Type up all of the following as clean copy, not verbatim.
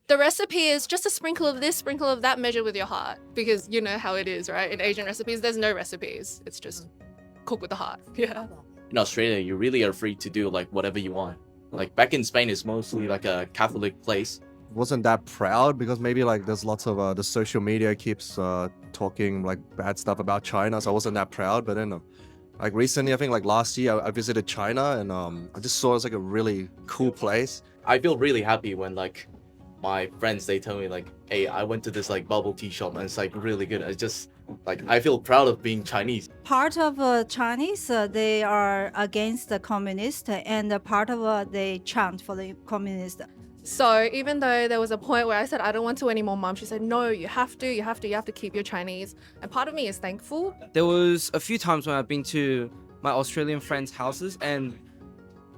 The recipe is just a sprinkle of this, sprinkle of that, measured with your heart. Because you know how it is, right? In Asian recipes, there's no recipes. It's just cook with the heart. Yeah. In Australia, you really are free to do like whatever you want. Like back in Spain, it's mostly like a Catholic place. Wasn't that proud because maybe like there's lots of the social media keeps talking like bad stuff about China, so I wasn't that proud. But then like recently, I think like last year, I visited China and I just saw it's like a really cool place. I feel really happy when like my friends, they tell me like, hey, I went to this like bubble tea shop and it's like really good. It's just like, I feel proud of being Chinese. Part of Chinese, they are against the communist, and part of they chant for the communist. So even though there was a point where I said, I don't want to anymore, Mom, she said, no, you have to keep your Chinese. And part of me is thankful. There was a few times when I've been to my Australian friends' houses, and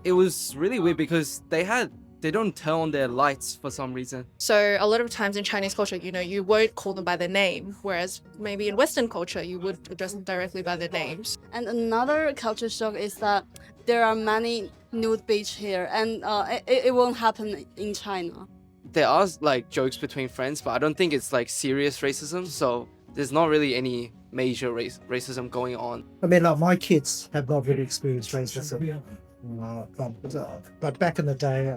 it was really weird because they don't turn on their lights for some reason. So a lot of times in Chinese culture, you know, you won't call them by their name, whereas maybe in Western culture, you would address them directly by their names. And another culture shock is that there are many nude beach here, and it won't happen in China. There are like jokes between friends, but I don't think it's like serious racism, so there's not really any major racism going on. I mean, like my kids have not really experienced racism. But back in the day,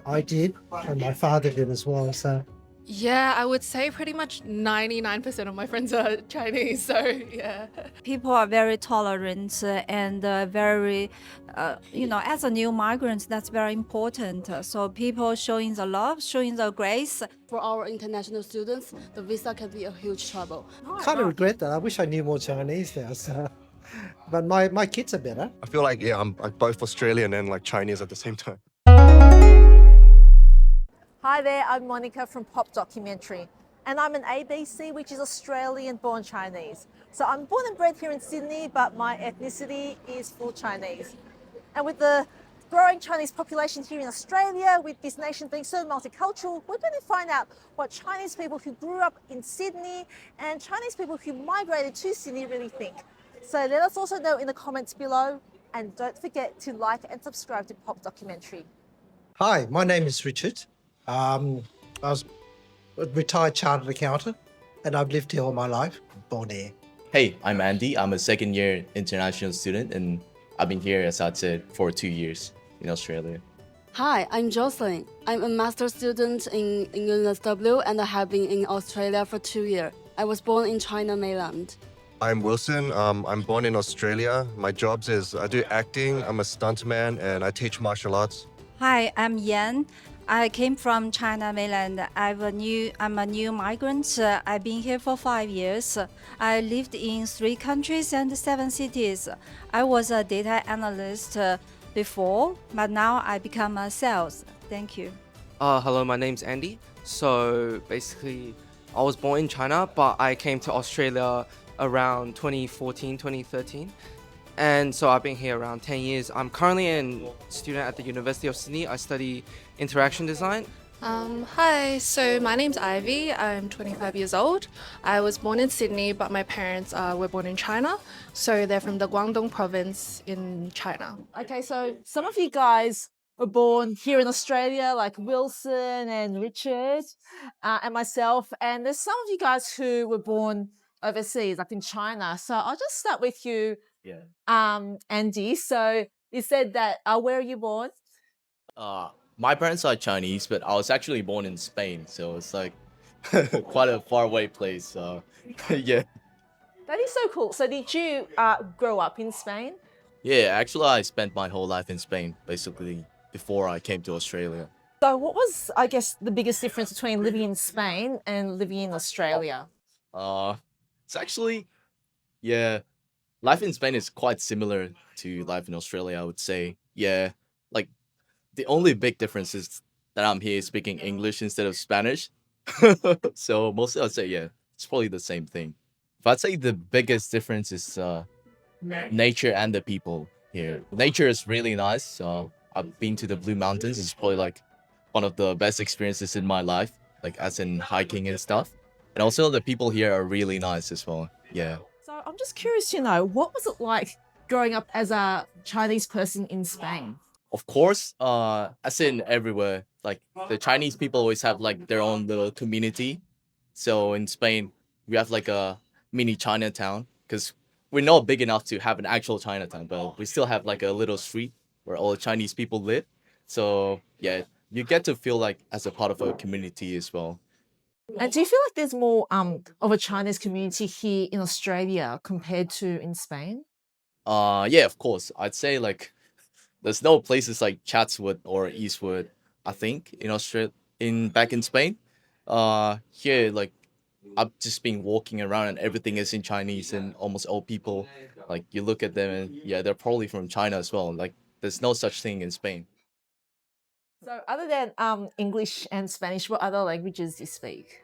I did, and my father did as well. So Yeah, I would say pretty much 99% of my friends are Chinese, so yeah. People are very tolerant and very, as a new migrant, that's very important. So people showing the love, showing the grace. For our international students, the visa can be a huge trouble. kind of regret that. I wish I knew more Chinese now. So. But my kids are better. I feel like, yeah, I'm like both Australian and like Chinese at the same time. Hi there, I'm Monica from Pop Documentary, and I'm an ABC, which is Australian-born Chinese. So I'm born and bred here in Sydney, but my ethnicity is full Chinese. And with the growing Chinese population here in Australia, with this nation being so multicultural, we're going to find out what Chinese people who grew up in Sydney and Chinese people who migrated to Sydney really think. So let us also know in the comments below, and don't forget to like and subscribe to Pop Documentary. Hi, my name is Richard. I was a retired chartered accountant, and I've lived here all my life. Born here. Hey, I'm Andy. I'm a second-year international student, and I've been here, as I said, for 2 years in Australia. Hi, I'm Jocelyn. I'm a master's student in UNSW, and I have been in Australia for 2 years. I was born in China mainland. I'm Wilson. I'm born in Australia. My jobs is I do acting, I'm a stuntman, and I teach martial arts. Hi, I'm Yan. I came from China mainland. I'm a new migrant. I've been here for 5 years. I lived in 3 countries and 7 cities. I was a data analyst before, but now I become a sales. Thank you. Hello, my name's Andy. So basically, I was born in China, but I came to Australia around 2014, 2013. And so I've been here around 10 years. I'm currently a student at the University of Sydney. I study interaction design. Hi, so my name's Ivy. I'm 25 years old. I was born in Sydney, but my parents were born in China. So they're from the Guangdong province in China. Okay, so some of you guys were born here in Australia, like Wilson and Richard and myself. And there's some of you guys who were born overseas, like in China. So I'll just start with you, Andy. So you said that, where are you born? My parents are Chinese, but I was actually born in Spain, so it's like quite a far away place. So yeah. That is so cool. So did you grow up in Spain? Yeah, actually I spent my whole life in Spain, basically, before I came to Australia. So what was, I guess, the biggest difference between living in Spain and living in Australia? It's actually, yeah, life in Spain is quite similar to life in Australia, I would say. Yeah, like the only big difference is that I'm here speaking English instead of Spanish. So mostly I'd say, yeah, it's probably the same thing. If I'd say the biggest difference is nature and the people here. Nature is really nice. I've been to the Blue Mountains. It's probably like one of the best experiences in my life, like as in hiking and stuff. And also the people here are really nice as well. Yeah. So I'm just curious to know, what was it like growing up as a Chinese person in Spain? Of course, as in everywhere, like the Chinese people always have like their own little community. So in Spain, we have like a mini Chinatown because we're not big enough to have an actual Chinatown, but we still have like a little street where all the Chinese people live. So yeah, you get to feel like as a part of a community as well. And do you feel like there's more of a Chinese community here in Australia compared to in Spain? Yeah, of course. I'd say like there's no places like Chatswood or Eastwood, I think, in Australia, in back in Spain. Here, like I've just been walking around and everything is in Chinese, and almost all people, like you look at them and yeah, they're probably from China as well. Like there's no such thing in Spain. So other than English and Spanish, what other languages do you speak?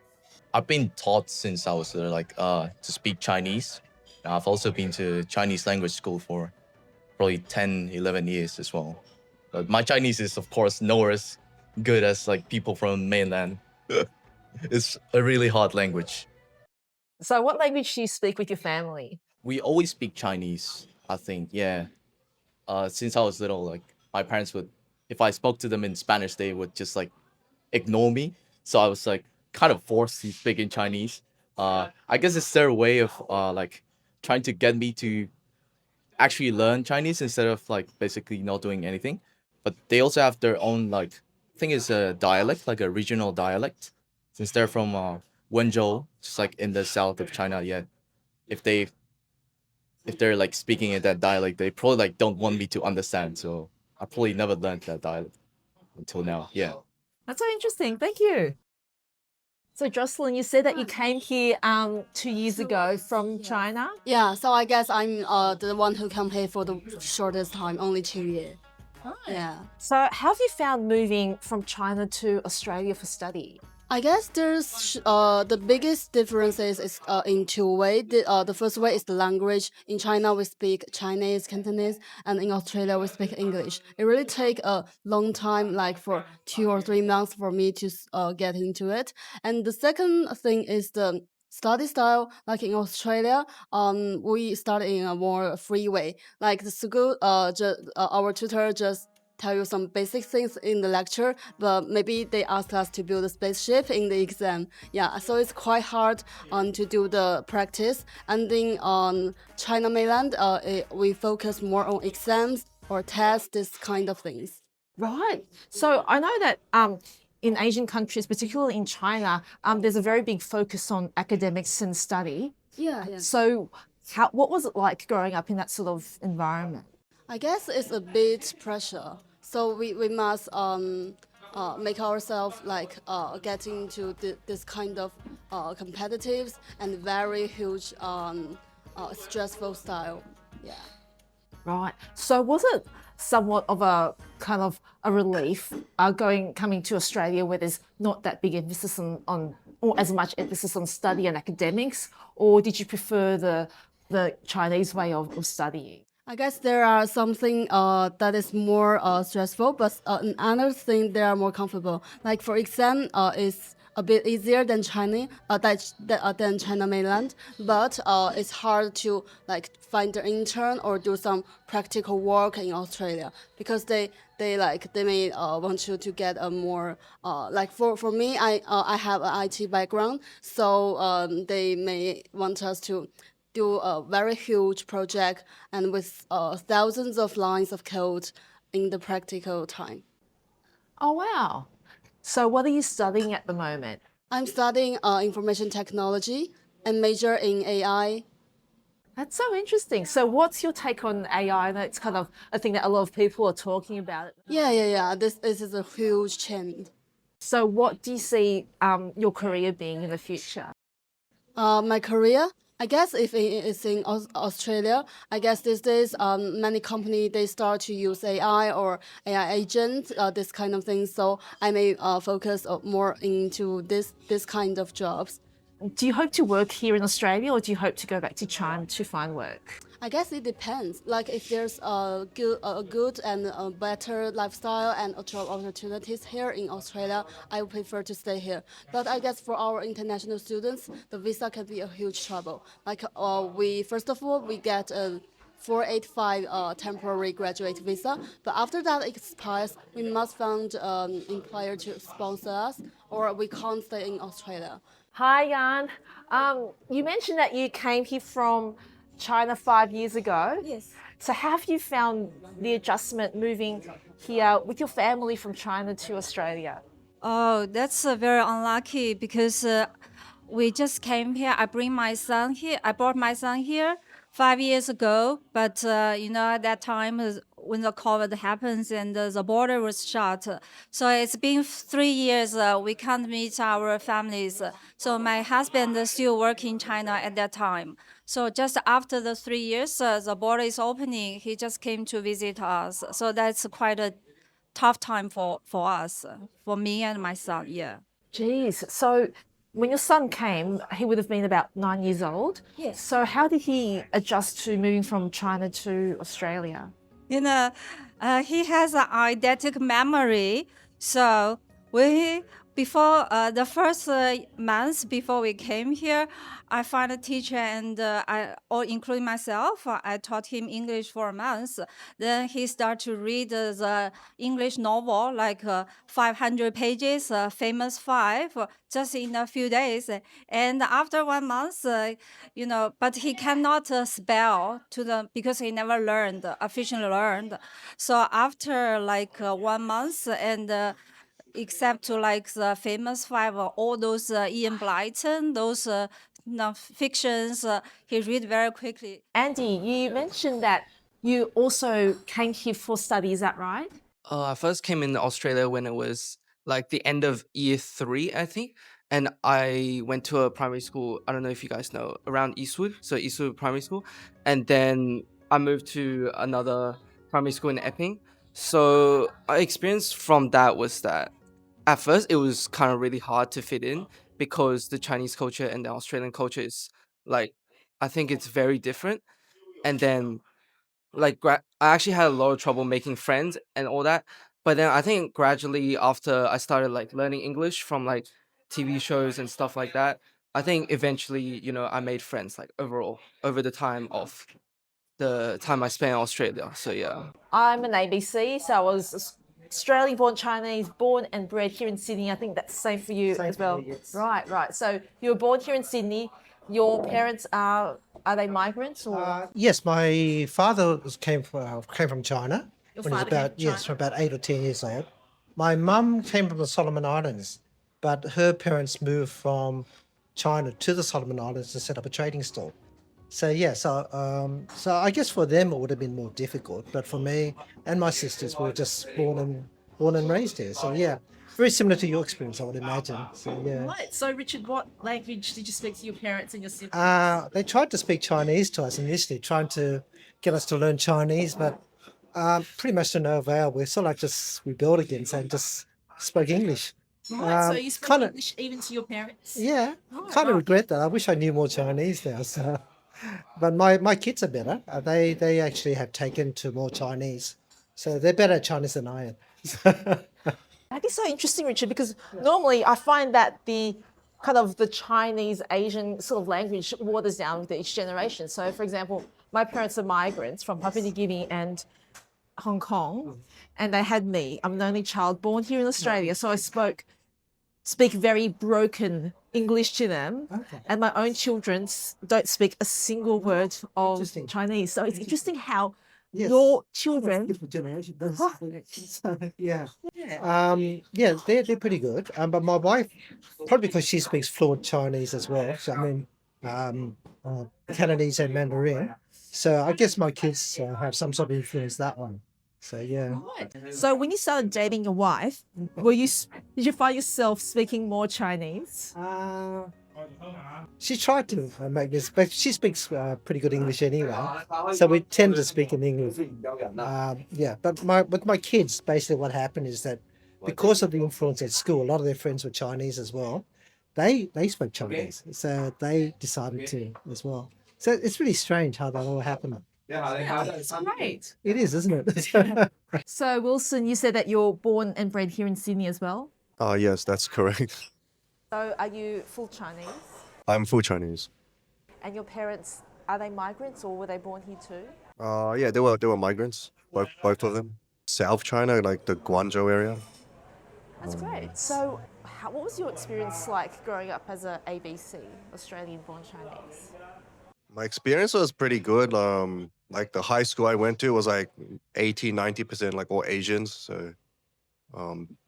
I've been taught since I was like to speak Chinese. I've also been to Chinese language school for probably 10, 11 years as well. But my Chinese is of course nowhere as good as like people from mainland. It's a really hard language. So what language do you speak with your family? We always speak Chinese, I think, yeah. Since I was little, like my parents would, if I spoke to them in Spanish, they would just like ignore me. So I was like kind of forced to speak in Chinese. I guess it's their way of like trying to get me to actually learn Chinese instead of like basically not doing anything. But they also have their own like I think it's a dialect, like a regional dialect. Since they're from Wenzhou, just like in the south of China, yeah. If they if they're like speaking in that dialect, they probably like don't want me to understand. So I probably never learned that dialect until now. Yeah. That's so interesting. Thank you. So Jocelyn, you said that you came here 2 years ago from China. Yeah, so I guess I'm the one who came here for the shortest time, only 2 years. Yeah. So how have you found moving from China to Australia for study? I guess there's the biggest differences is in two ways. The first way is the language. In China, we speak Chinese, Cantonese, and in Australia, we speak English. It really take a long time, like for 2 or 3 months, for me to get into it. And the second thing is the study style. Like in Australia, we study in a more free way. Like the school, our tutor just tell you some basic things in the lecture, but maybe they ask us to build a spaceship in the exam. Yeah, so it's quite hard to do the practice. And then on China mainland, we focus more on exams or tests, this kind of things. Right. So I know that in Asian countries, particularly in China, there's a very big focus on academics and study. Yeah. So what was it like growing up in that sort of environment? I guess it's a bit pressure. So we must make ourselves like get into this kind of competitive and very huge stressful style. Yeah. Right. So was it somewhat of a kind of a relief coming to Australia where there's not that big emphasis on or as much emphasis on study and academics, or did you prefer the Chinese way of studying? I guess there are something that is more stressful, but another thing they are more comfortable. Like for exam, is a bit easier than than China mainland, but it's hard to like find an intern or do some practical work in Australia because they may want you to get a more like for me I have an IT background, so they may want us to do a very huge project and with thousands of lines of code in the practical time. Oh, wow. So what are you studying at the moment? I'm studying information technology and major in AI. That's so interesting. So what's your take on AI? I know it's kind of a thing that a lot of people are talking about. Yeah. This is a huge change. So what do you see your career being in the future? My career, I guess if it's in Australia, I guess these days many companies they start to use AI or AI agents, this kind of thing. So I may focus more into this kind of jobs. Do you hope to work here in Australia or do you hope to go back to China to find work? I guess it depends. Like if there's a good and a better lifestyle and job opportunities here in Australia, I would prefer to stay here. But I guess for our international students, the visa can be a huge trouble. Like we first of all we get a 485 temporary graduate visa. But after that expires, we must find employer to sponsor us, or we can't stay in Australia. Hi, Jan. You mentioned that you came here from China 5 years ago. Yes. So how have you found the adjustment moving here with your family from China to Australia? Oh, that's very unlucky because we just came here. I bring my son here. I brought my son here 5 years ago, but at that time is when the COVID happens and the border was shut. So it's been 3 years. We can't meet our families. So my husband is still working in China at that time. So just after the 3 years, the border is opening. He just came to visit us. So that's quite a tough time for us, for me and my son. Yeah. Geez. So when your son came, he would have been about 9 years old. Yes. So how did he adjust to moving from China to Australia? He has an eidetic memory. So before the first months before we came here, I found a teacher and including myself, I taught him English for a month. Then he started to read the English novel, like 500 pages, Famous Five, just in a few days. And after 1 month, but he cannot spell because he never officially learned. So after 1 month and except to the Famous Five, all those Ian Blyton, those fictions, he read very quickly. Andy, you mentioned that you also came here for study, is that right? I first came in Australia when it was like the end of year 3, I think. And I went to a primary school, I don't know if you guys know, around Eastwood. So Eastwood Primary School. And then I moved to another primary school in Epping. So my experience from that was that at first it was kind of really hard to fit in because the Chinese culture and the Australian culture is I think it's very different. And then I actually had a lot of trouble making friends and all that. But then I think gradually after I started learning English from TV shows and stuff like that, I think eventually, I made friends overall over the time of the time I spent in Australia. So yeah. I'm an ABC, so I was Australian born Chinese, born and bred here in Sydney. I think that's the same for you Same as for well. me, yes. Right. So you were born here in Sydney. Your parents are they migrants or? Yes, my father came from China Your when he was father came about from China? from about 8 or 10 years old. My mum came from the Solomon Islands, but her parents moved from China to the Solomon Islands to set up a trading store. So yeah, so I guess for them it would have been more difficult, but for me and my sisters, we were just born and raised here. So yeah, very similar to your experience, I would imagine. So yeah. Right. So Richard, what language did you speak to your parents and your siblings? They tried to speak Chinese to us initially, trying to get us to learn Chinese, but pretty much to no avail. We sort of just rebelled against and just spoke English. Right. So you spoke kinda- English even to your parents? Yeah, Right, kind of right. regret that. I wish I knew more Chinese now. So, but my kids are better. They actually have taken to more Chinese, so they're better at Chinese than I am. That is so interesting, Richard, because normally I find that the kind of the Chinese Asian sort of language waters down with each generation. So, for example, my parents are migrants from Papua New Guinea and Hong Kong, and they had me. I'm the only child born here in Australia, so I speak very broken English to them, Okay. and my own children don't speak a single word of Interesting. Chinese. So it's interesting how Yes. your children. Different generation does. Huh. So, yeah. Yeah. Yeah, they're pretty good. But my wife, probably because she speaks fluent Chinese as well. So I mean, Cantonese and Mandarin. So I guess my kids have some sort of influence that one. So yeah. Right. So when you started dating your wife, did you find yourself speaking more Chinese? She tried to make this, but she speaks pretty good English anyway. So we tend to speak in English. Yeah, but with my kids, basically what happened is that because of the influence at school, a lot of their friends were Chinese as well. They spoke Chinese, so they decided to as well. So it's really strange how that all happened. Yeah, that's great. It is, isn't it? So Wilson, you said that you're born and bred here in Sydney as well. Yes, that's correct. So are you full Chinese? I'm full Chinese. And your parents, are they migrants or were they born here too? Yeah, they were migrants, both of them. South China, like the Guangzhou area. That's great. So, what was your experience like growing up as a ABC, Australian-born Chinese? My experience was pretty good. Like the high school I went to was like 80, 90% like all Asians. So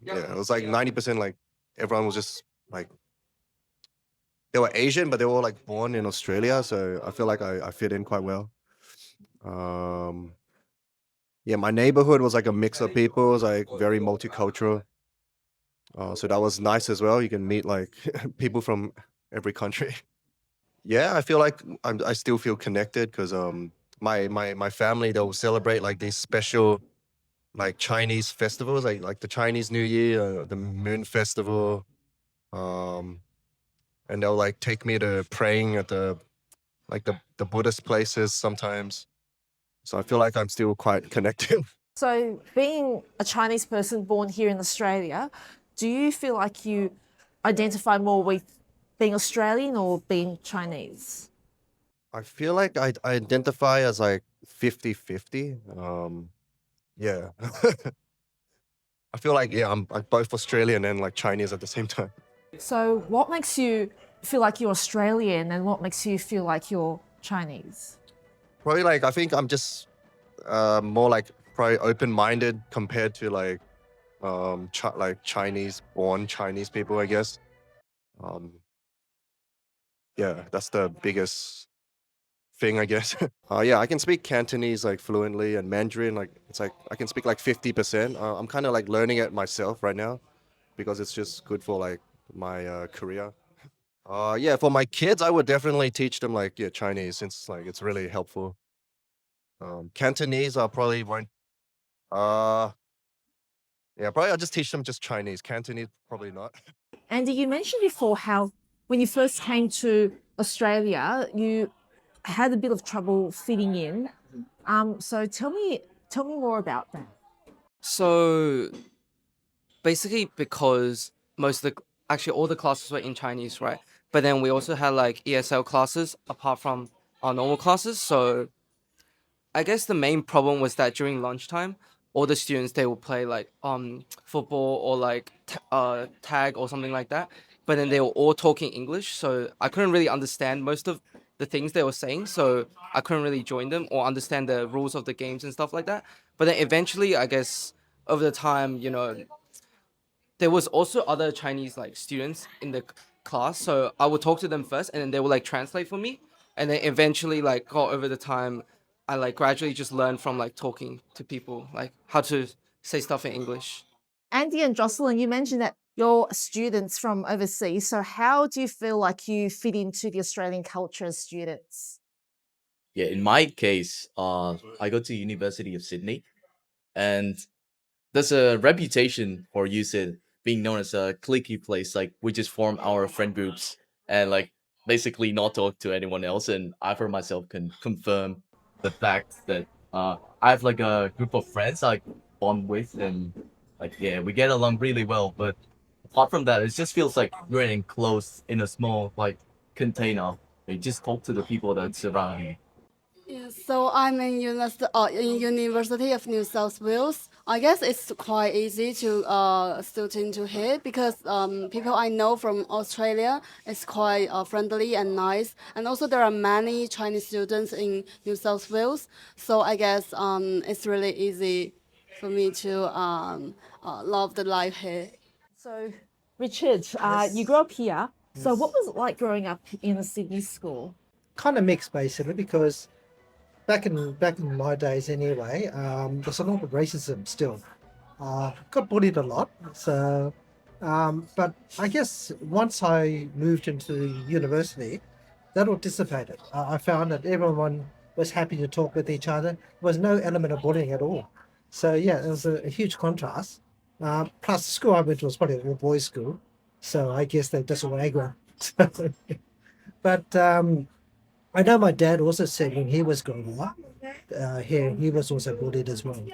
yeah, it was like 90% like everyone was just like they were Asian, but they were all like born in Australia. So I feel like I fit in quite well. Um, yeah, my neighborhood was like a mix of people. It was like very multicultural. So that was nice as well. You can meet like people from every country. Yeah, I feel like I still feel connected because my family they'll celebrate like these special like Chinese festivals like the Chinese New Year, the Moon Festival, um, and they'll like take me to praying at the Buddhist places sometimes. So I feel like I'm still quite connected. So, being a Chinese person born here in Australia, do you feel like you identify more with being Australian or being Chinese? I feel like I identify as like 50-50. Yeah. I feel like yeah, I'm both Australian and like Chinese at the same time. So, what makes you feel like you're Australian and what makes you feel like you're Chinese? Probably like I think I'm just more like probably open-minded compared to like like Chinese born Chinese people, I guess. Um yeah, that's the biggest thing, I guess. Yeah, I can speak Cantonese like fluently and Mandarin like it's like I can speak like 50%. I'm kind of like learning it myself right now because it's just good for like my career. Yeah, for my kids, I would definitely teach them like yeah Chinese since like it's really helpful. Cantonese, I probably won't. Uh, yeah, probably I'll just teach them just Chinese. Cantonese, probably not. Andy, you mentioned before how when you first came to Australia, you had a bit of trouble fitting in. So tell me more about that. So basically, because actually all the classes were in Chinese, right? But then we also had like ESL classes apart from our normal classes. So I guess the main problem was that during lunchtime, all the students they would play like football or like tag or something like that. But then they were all talking English, so I couldn't really understand most of the things they were saying. So I couldn't really join them or understand the rules of the games and stuff like that. But then eventually, I guess over the time, there was also other Chinese like students in the class, so I would talk to them first, and then they would like translate for me, and then eventually like got over the time, I like gradually just learned from like talking to people like how to say stuff in English. Andy and Jocelyn, you mentioned that you're students from overseas, so how do you feel like you fit into the Australian culture as students? Yeah, in my case, I go to University of Sydney, and there's a reputation for USyd being known as a cliquey place. Like we just form our friend groups and like basically not talk to anyone else. And I for myself can confirm the fact that I have like a group of friends I bond with, and like yeah, we get along really well. But apart from that, it just feels like we're enclosed in a small like container. You just talk to the people that surround you. Yeah, so I'm in University of New South Wales. I guess it's quite easy to student into here because people I know from Australia is quite friendly and nice, and also there are many Chinese students in New South Wales. So I guess it's really easy for me to love the life here. So, Richard, you grew up here. So, what was it like growing up in a Sydney school? Kind of mixed basically because back in my days anyway, there's a lot of racism still. Got bullied a lot. So, but I guess once I moved into university, that all dissipated. I found that everyone was happy to talk with each other. There was no element of bullying at all. So yeah, it was a huge contrast. Plus, the school I went to was probably an all-boys school, so I guess they just were aggro. But I know my dad also said when he was growing up here, he was also bullied as well.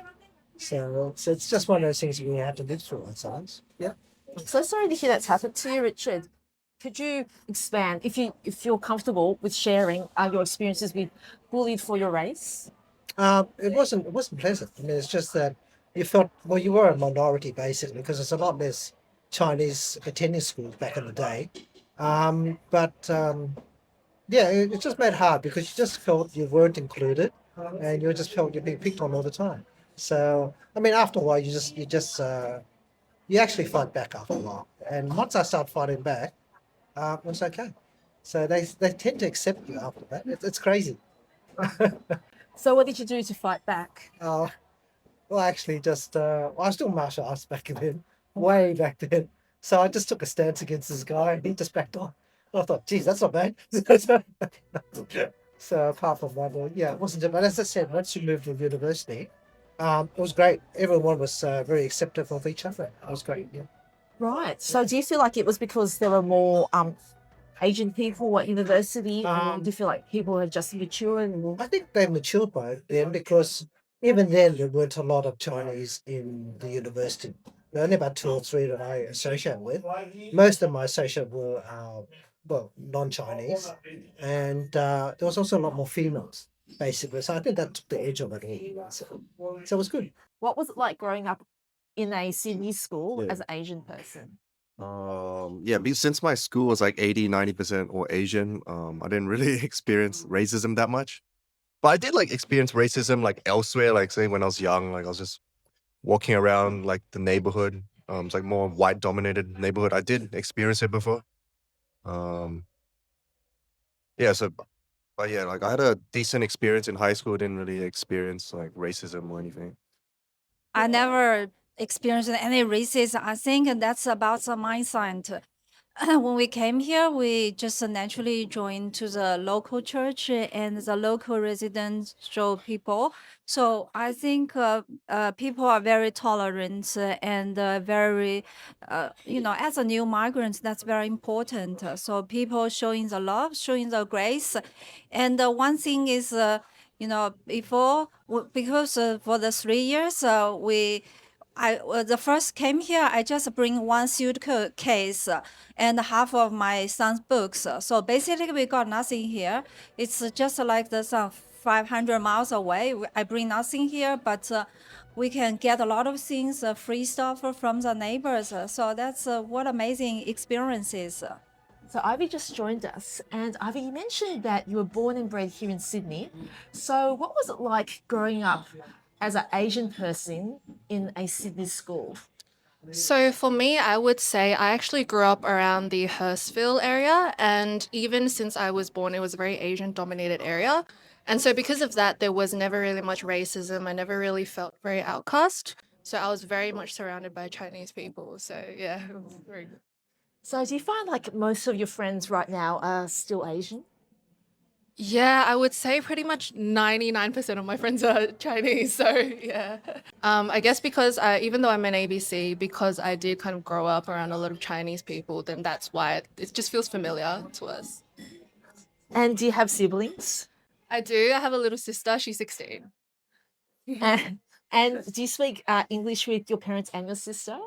So it's just one of those things we had to live through, I suppose. Yeah. So sorry to hear that's happened to you, Richard. Could you expand, if you're comfortable with sharing your experiences with bullied for your race? It wasn't pleasant. I mean, it's just that you felt well, you were a minority basically because there's a lot less Chinese attending schools back in the day. But yeah, it just made it hard because you just felt you weren't included, and you just felt you're being picked on all the time. So I mean, after a while, you actually fight back after a while. And once I start fighting back, it's okay. So they tend to accept you after that. It's crazy. So what did you do to fight back? Uh, well, actually, I was doing martial arts back then, way back then. So I just took a stance against this guy, and he just backed off. And I thought, geez, that's not bad. So apart from that, yeah, it wasn't. But as I said, once you moved to university, it was great. Everyone was very accepting of each other. It was great. Yeah. Right. So do you feel like it was because there were more Asian people at university, or do you feel like people are just mature and I think they matured by then because even then there weren't a lot of Chinese in the university. There were only about two or three that I associate with. Most of my associates were well non-Chinese, and there was also a lot more females basically. So I think that took the edge of it all. So it was good. what was it like growing up in a Sydney school Yeah. as an Asian person? Yeah, since my school was like 80-90% or Asian, I didn't really experience racism that much. But I did like experience racism like elsewhere, like say when I was young, like I was just walking around like the neighborhood. It's like more white dominated neighborhood. I did experience it before. Um, yeah, but yeah, like I had a decent experience in high school, didn't really experience like racism or anything. I never experienced any racism. I think that's about the mindset. When we came here, we just naturally joined to the local church and the local residential people. So I think people are very tolerant and very, as a new migrant, that's very important. So people showing the love, showing the grace. And one thing is, because for the 3 years, the first came here, I just bring one suitcase and half of my son's books. So basically, we got nothing here. It's just like the some 500 miles away. I bring nothing here, but we can get a lot of things, free stuff from the neighbors. So that's what amazing experiences. So Ivy just joined us, and Ivy, you mentioned that you were born and bred here in Sydney. So what was it like growing up as an Asian person in a Sydney school? So for me, I would say I actually grew up around the Hurstville area, and even since I was born, it was a very Asian-dominated area. And so because of that, there was never really much racism. I never really felt very outcast. So I was very much surrounded by Chinese people. So yeah, it was very good. So do you find like most of your friends right now are still Asian? Yeah, I would say pretty much 99% of my friends are Chinese. So yeah. I guess because even though I'm an ABC, because I did kind of grow up around a lot of Chinese people, then that's why it just feels familiar to us. And do you have siblings? I do. I have a little sister. She's 16. And do you speak English with your parents and your sister?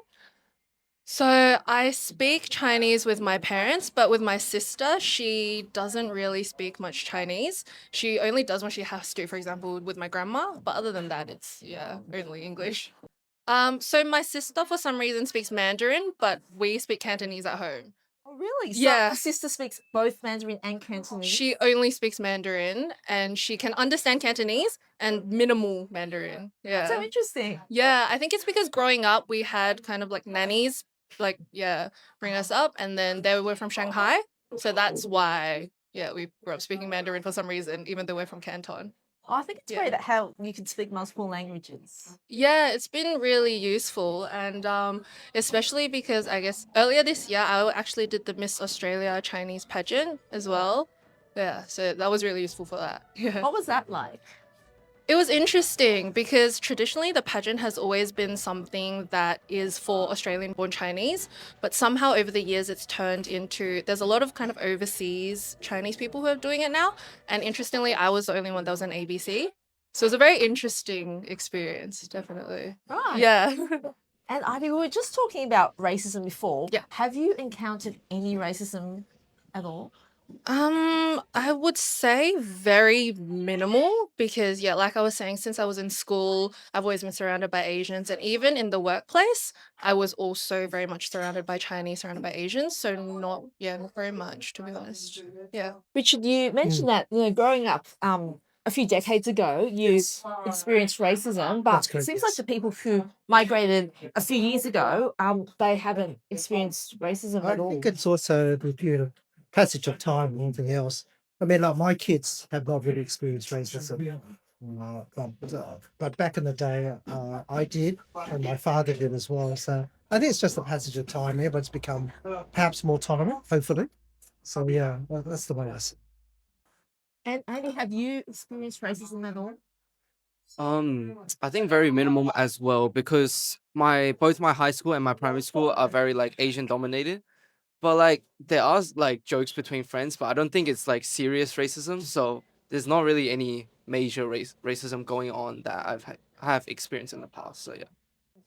So I speak Chinese with my parents, but with my sister, she doesn't really speak much Chinese. She only does when she has to, for example, with my grandma. But other than that, it's only English. So my sister for some reason speaks Mandarin, but we speak Cantonese at home. Oh, really? So Yeah. your sister speaks both Mandarin and Cantonese? She only speaks Mandarin and she can understand Cantonese and minimal Mandarin. Yeah. So interesting. Yeah, I think it's because growing up we had kind of like nannies, bring us up, and then they were from Shanghai. So that's why, we grew up speaking Mandarin for some reason, even though we're from Canton. Oh, I think it's great that how you can speak multiple languages. Yeah, it's been really useful, and especially because I guess earlier this year I actually did the Miss Australia Chinese pageant as well. Yeah, so that was really useful for that. Yeah. What was that like? It was interesting because traditionally the pageant has always been something that is for Australian-born Chinese, but somehow over the years it's turned into, there's a lot of kind of overseas Chinese people who are doing it now. And interestingly, I was the only one that was an ABC. So it was a very interesting experience, definitely. Right. Yeah. And Ivy, we were just talking about racism before. Yeah. Have you encountered any racism at all? I would say very minimal because yeah, like I was saying, since I was in school, I've always been surrounded by Asians, and even in the workplace, I was also very much surrounded by Chinese, surrounded by Asians. So not yeah, not very much to be honest. Yeah. Richard, you mentioned that growing up a few decades ago, you experienced racism, but That's it correct, seems like yes. the people who migrated a few years ago, they haven't experienced racism I at all. think it's also the period of passage of time and anything else. I mean, like my kids have not really experienced racism. But back in the day, I did, and my father did as well. So I think it's just the passage of time. Everyone's become perhaps more tolerant, hopefully. So yeah, that's the way I see it. And Andy, have you experienced racism at all? I think very minimal as well because both my high school and my primary school are very like Asian dominated. But like there are like jokes between friends, but I don't think it's like serious racism. So there's not really any major racism going on that I have experienced in the past. So yeah.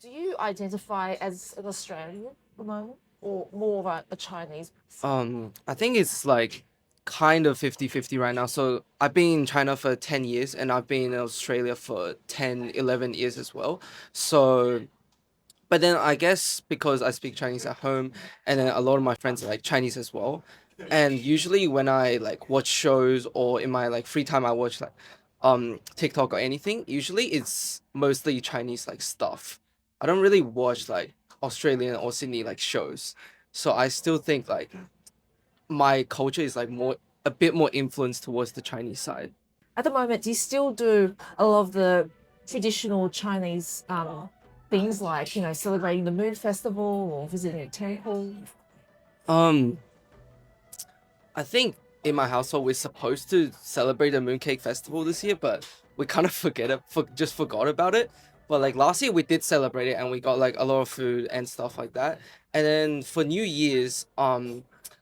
Do you identify as an Australian at the moment or more of a Chinese? I think it's like kind of 50-50 right now. So I've been in China for 10 years and I've been in Australia for 10, 11 years as well. So, but then I guess because I speak Chinese at home and then a lot of my friends are like Chinese as well. And usually when I like watch shows or in my like free time I watch like TikTok or anything, usually it's mostly Chinese like stuff. I don't really watch like Australian or Sydney like shows. So I still think like my culture is like a bit more influenced towards the Chinese side. At the moment, do you still do a lot of the traditional Chinese things like, celebrating the Moon Festival or visiting a temple? Um, I think in my household we're supposed to celebrate the Mooncake Festival this year, but we kind of just forgot about it. But like last year we did celebrate it and we got like a lot of food and stuff like that. And then for New Year's,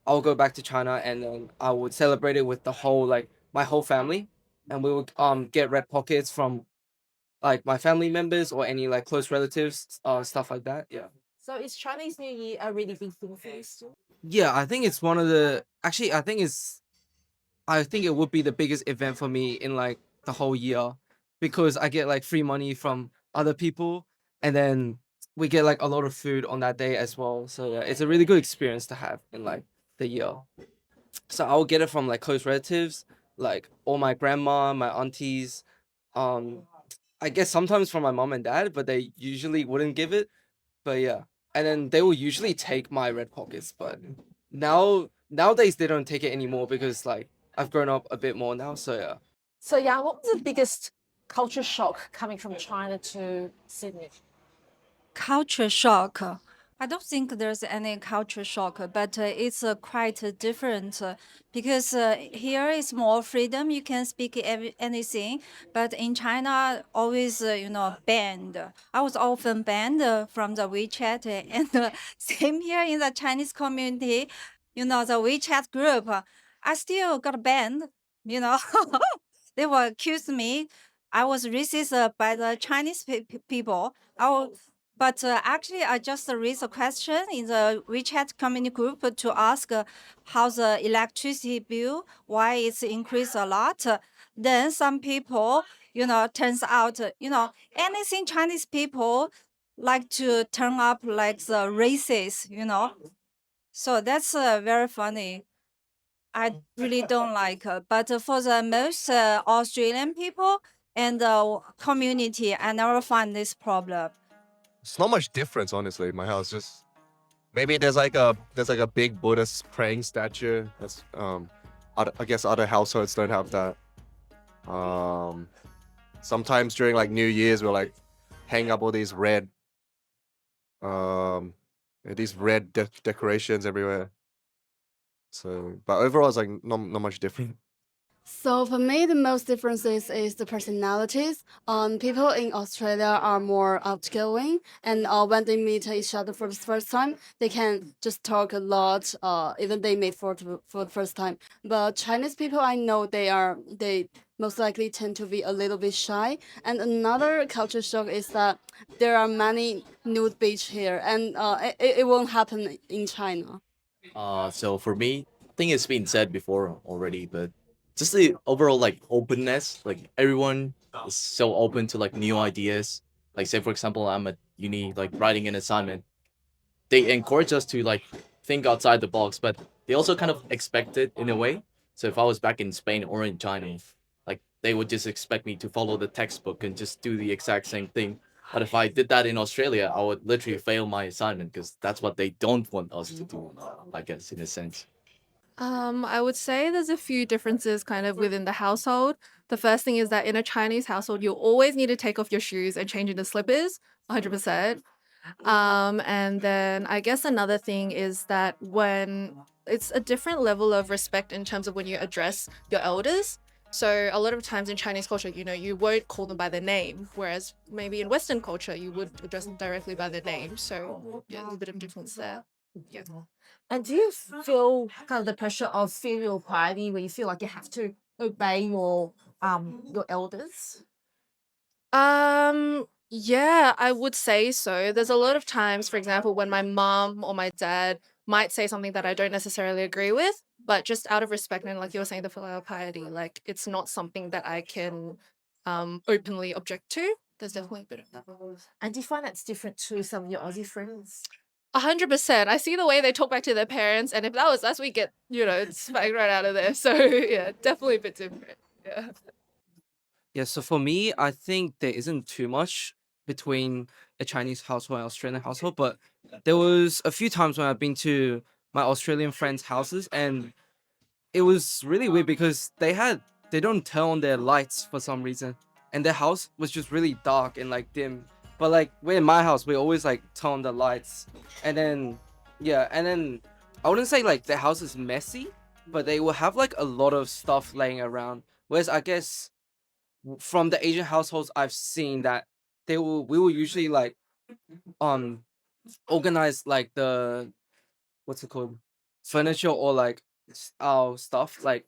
I'll go back to China and then I would celebrate it with my whole family, and we would get red pockets from like my family members or any like close relatives, stuff like that. Yeah. So is Chinese New Year a really big thing for you still? Yeah, I think it's one of the actually I think it would be the biggest event for me in like the whole year because I get like free money from other people and then we get like a lot of food on that day as well. So yeah, it's a really good experience to have in like the year. So I'll get it from like close relatives, like all my grandma, my aunties, um I guess sometimes from my mom and dad, but they usually wouldn't give it. But yeah. And then they will usually take my red pockets, but nowadays they don't take it anymore because like I've grown up a bit more now, so yeah. So yeah, what was the biggest culture shock coming from China to Sydney? Culture shock. I don't think there's any culture shock, but it's quite different because here is more freedom. You can speak anything, but in China, always banned. I was often banned from the WeChat, and same here in the Chinese community. The WeChat group, I still got banned. You know, they will accuse me. I was racist by the Chinese people. But actually, I just raised a question in the WeChat community group to ask how the electricity bill, why it's increased a lot. Then some people, turns out, anything Chinese people like to turn up like the racist. So that's very funny. I really don't like. But for the most Australian people and the community, I never find this problem. It's not much difference, honestly. My house just maybe there's like a big Buddhist praying statue. I guess other households don't have that. Um, Sometimes during like New Year's we'll like hang up all these red decorations everywhere. So, but overall it's like not much different. So for me, the most differences is the personalities. People in Australia are more outgoing, and when they meet each other for the first time, they can just talk a lot. Even they meet for the first time. But Chinese people, I know they most likely tend to be a little bit shy. And another culture shock is that there are many nude beach here, and it won't happen in China. So for me, think it's been said before already, but just the overall like openness, like everyone is so open to like new ideas. Like say for example, I'm at uni like writing an assignment. They encourage us to like think outside the box, but they also kind of expect it in a way. So if I was back in Spain or in China, like they would just expect me to follow the textbook and just do the exact same thing. But if I did that in Australia, I would literally fail my assignment because that's what they don't want us to do, I guess, in a sense. I would say there's a few differences kind of within the household. The first thing is that in a Chinese household, you always need to take off your shoes and change into slippers, 100%. And then I guess another thing is that when it's a different level of respect in terms of when you address your elders. So a lot of times in Chinese culture, you won't call them by their name, whereas maybe in Western culture, you would address them directly by their name. So yeah, there's a bit of difference there. Yeah. And do you feel kind of the pressure of filial piety where you feel like you have to obey your elders? Yeah, I would say so. There's a lot of times, for example, when my mom or my dad might say something that I don't necessarily agree with, but just out of respect and like you were saying, the filial piety, like it's not something that I can openly object to. There's definitely a bit of that. And do you find that's different to some of your Aussie friends? 100%. I see the way they talk back to their parents, and if that was us, we get, smacked right out of there. So yeah, definitely a bit different. Yeah. Yeah, so for me, I think there isn't too much between a Chinese household and Australian household, but there was a few times when I've been to my Australian friends' houses, and it was really weird because they don't turn on their lights for some reason, and their house was just really dark and like dim. But like we're in my house, we always like turn on the lights, and then I wouldn't say like their house is messy, but they will have like a lot of stuff laying around. Whereas I guess from the Asian households I've seen that we will usually like um organize like the what's it called, furniture or like our stuff like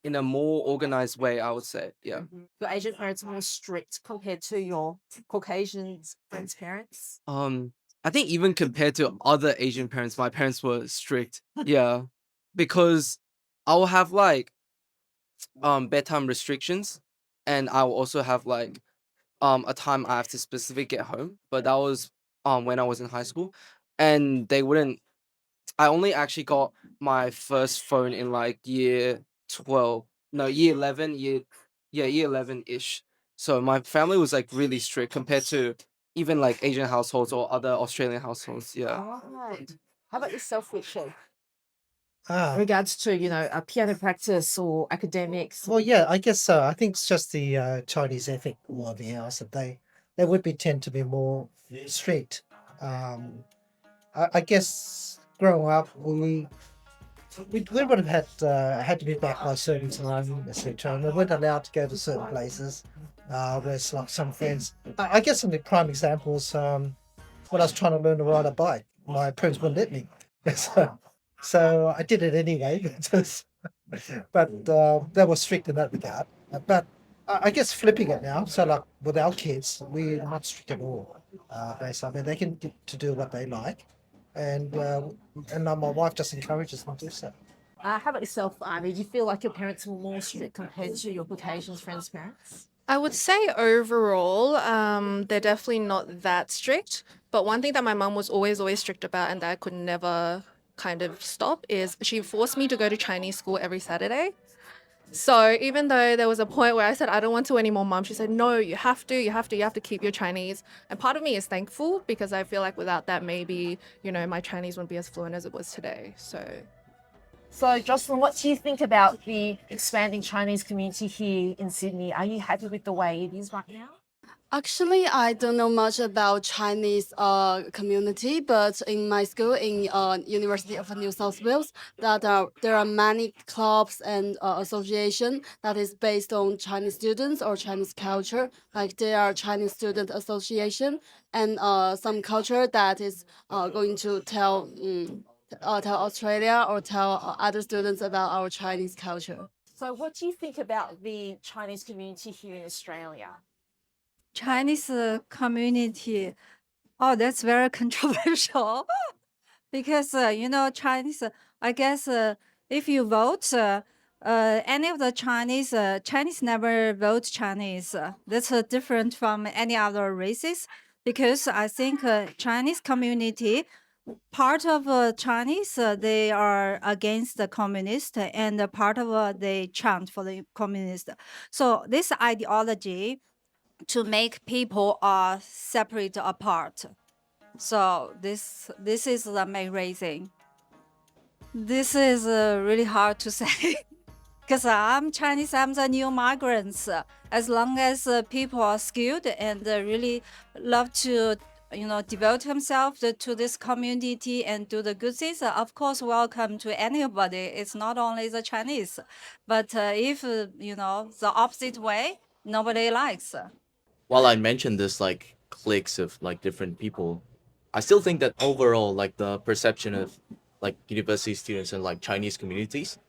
in a more organized way, I would say. Yeah. Your Asian parents are more strict compared to your Caucasian friends' parents? I think even compared to other Asian parents, my parents were strict. Yeah. Because I'll have like bedtime restrictions, and I'll also have like a time I have to specifically get home. But that was when I was in high school, and they wouldn't. I only actually got my first phone in like year 12. No, year 11. Year 11 ish. So my family was like really strict compared to even like Asian households or other Australian households. Yeah. Right. How about yourself, Richard? In Ah, regards to, a piano practice or academics? well, yeah, I guess so. I think it's just the Chinese ethic more of the house that they would be tend to be more strict. Um, I guess growing up, we would have had to be back by a certain time, etc. And we weren't allowed to go to certain places. Whereas like some friends, I guess some of the prime examples, when I was trying to learn to ride a bike, my parents wouldn't let me. So I did it anyway. But they were strict in that regard. But I guess flipping it now, so like with our kids, we're not strict at all. Basically, I mean, they can get to do what they like, and my wife just encourages them to do so. How about yourself, Ivy? Do you feel like your parents were more strict compared to your Caucasian friends' parents? I would say overall, they're definitely not that strict. But one thing that my mum was always strict about and that I could never kind of stop is she forced me to go to Chinese school every Saturday. So even though there was a point where I said, I don't want to anymore, mum, she said, no, you have to keep your Chinese. And part of me is thankful because I feel like without that, maybe, my Chinese wouldn't be as fluent as it was today. So, Jocelyn, what do you think about the expanding Chinese community here in Sydney? Are you happy with the way it is right now? Actually, I don't know much about Chinese community, but in my school, in University of New South Wales, there are many clubs and association that is based on Chinese students or Chinese culture. Like there are Chinese Student Association and some culture that is going to tell Australia or tell other students about our Chinese culture. So, what do you think about the Chinese community here in Australia? Chinese community. Oh, that's very controversial because Chinese. I guess if you vote, any of the Chinese never vote Chinese. That's different from any other races because I think Chinese community, part of Chinese, they are against the communist, and part of they chant for the communist. So this ideology to make people separate apart. So this is the main reason. This is really hard to say because I'm Chinese. I'm the new migrants. As long as people are skilled and really love to, devote themselves to this community and do the good things, of course, welcome to anybody. It's not only the Chinese, but if the opposite way, nobody likes. While I mentioned this like cliques of like different people, I still think that overall like the perception of like university students and like Chinese communities,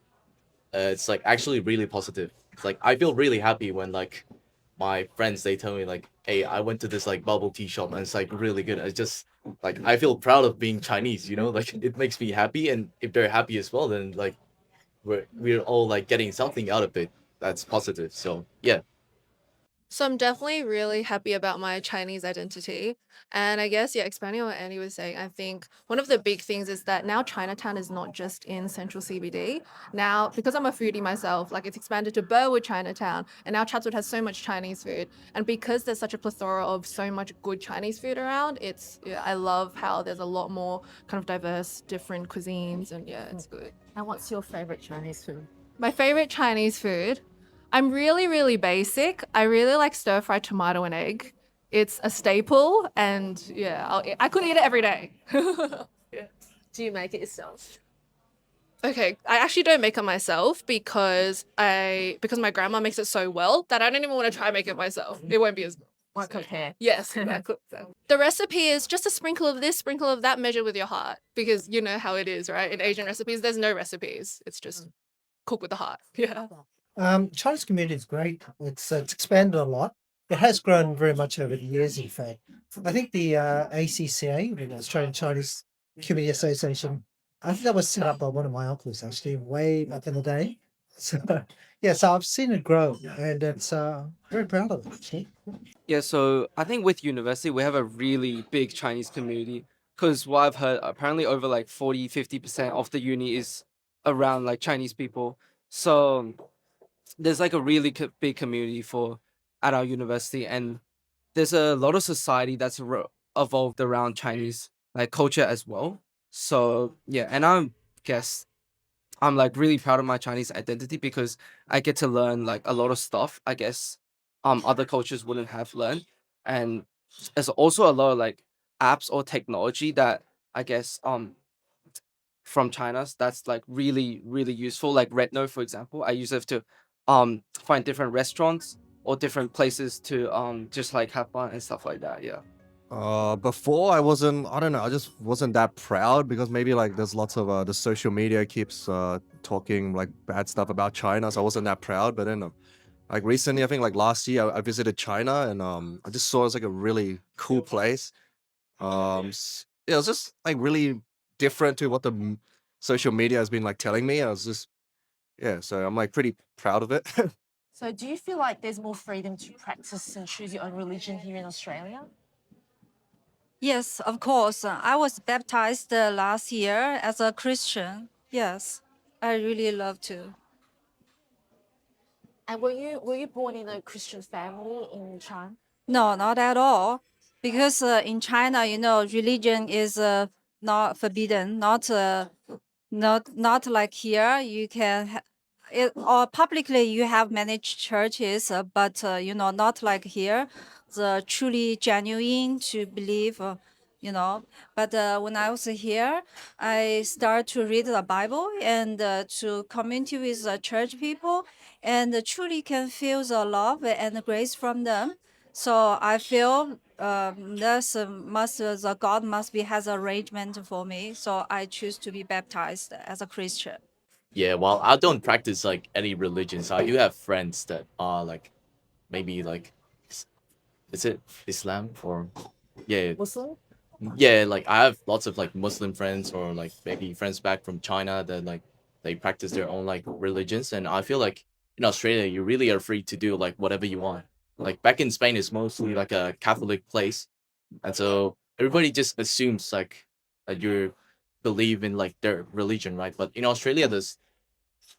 it's like actually really positive. It's like I feel really happy when like my friends they tell me like, hey, I went to this like bubble tea shop and it's like really good. It's just like I feel proud of being Chinese, you know, like it makes me happy, and if they're happy as well, then like we're all like getting something out of it that's positive. So yeah. So I'm definitely really happy about my Chinese identity. And I guess, yeah, expanding on what Andy was saying, I think one of the big things is that now Chinatown is not just in central CBD. Now, because I'm a foodie myself, like it's expanded to Burwood Chinatown, and now Chatswood has so much Chinese food. And because there's such a plethora of so much good Chinese food around, yeah, I love how there's a lot more kind of diverse, different cuisines, and yeah, it's good. And what's your favorite Chinese food? My favorite Chinese food. I'm really, really basic. I really like stir fried tomato and egg. It's a staple, and yeah, I could eat it every day. Yeah. Do you make it yourself? Okay, I actually don't make it myself because my grandma makes it so well that I don't even want to try and make it myself. It won't be as good. Won't compare. Yes, exactly. The recipe is just a sprinkle of this, sprinkle of that, measured with your heart, because you know how it is, right? In Asian recipes, there's no recipes. It's just cook with the heart. Yeah. Chinese community is great. It's expanded a lot. It has grown very much over the years. In fact, I think the ACCA, the Australian Chinese Community Association, I think that was set up by one of my uncles actually, way back in the day. So yeah, so I've seen it grow, and it's very proud of it. Actually. Yeah, so I think with university, we have a really big Chinese community because what I've heard, apparently over like 40-50% of the uni is around like Chinese people. So there's like a really big community at our university, and there's a lot of society that's evolved around Chinese like culture as well. So yeah, and guess I'm like really proud of my Chinese identity because I get to learn like a lot of stuff I guess other cultures wouldn't have learned. And there's also a lot of like apps or technology that I guess from China that's like really, really useful. Like RedNote, for example. I use it to find different restaurants or different places to just like have fun and stuff like that. Yeah. Before I don't know, I just wasn't that proud because maybe like there's lots of the social media keeps talking like bad stuff about China, so I wasn't that proud. But then like recently, I think like last year, I visited China, and I just saw it's like a really cool place. Yeah, it was just like really different to what the social media has been like telling me. I was just yeah, so I'm like pretty proud of it. So do you feel like there's more freedom to practice and choose your own religion here in Australia? Yes, of course. I was baptized last year as a Christian. Yes, I really love to. And were you born in a Christian family in China? No, not at all. Because in China, religion is not forbidden. Not like here. You can or publicly you have many churches, but not like here. The truly genuine to believe. But when I was here, I start to read the Bible and to community with the church people, and truly can feel the love and the grace from them. So I feel the God must be has arrangement for me. So I choose to be baptized as a Christian. Yeah, well, I don't practice like any religions. I do have friends that are like maybe like is it Islam or yeah, Muslim? yeah, like I have lots of like Muslim friends or like maybe friends back from China that like they practice their own like religions, and I feel like in Australia you really are free to do like whatever you want. Like back in Spain, it's mostly like a Catholic place, and so everybody just assumes like that you believe in like their religion, right? But in Australia, there's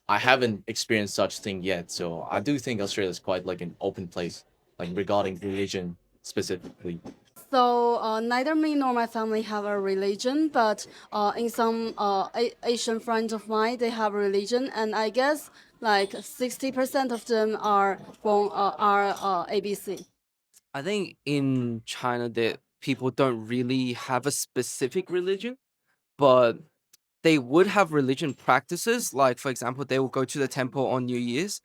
I haven't experienced such thing yet, so I do think Australia is quite like an open place, like regarding religion specifically. So neither me nor my family have a religion, but in some Asian friends of mine, they have a religion, and I guess like 60% of them are born ABC. I think in China that people don't really have a specific religion, but they would have religion practices. Like for example, they will go to the temple on New Year's,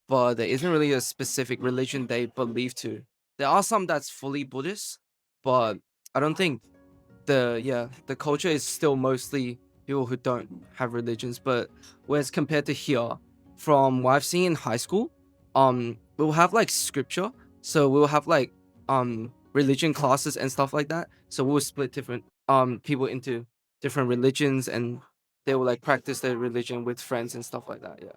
but there isn't really a specific religion they believe to. There are some that's fully Buddhist, but I don't think the culture is still mostly people who don't have religions. But whereas compared to here, from what I've seen in high school, we'll have like scripture, so we'll have like religion classes and stuff like that. So we'll split different people into different religions, and they will like practice their religion with friends and stuff like that. Yeah.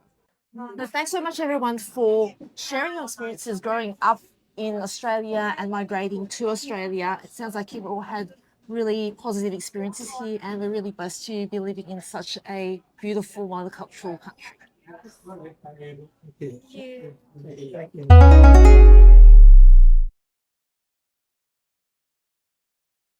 So thanks so much, everyone, for sharing your experiences growing up in Australia and migrating to Australia. It sounds like you've all had really positive experiences here, and we're really blessed to be living in such a beautiful, multicultural country. Thank you.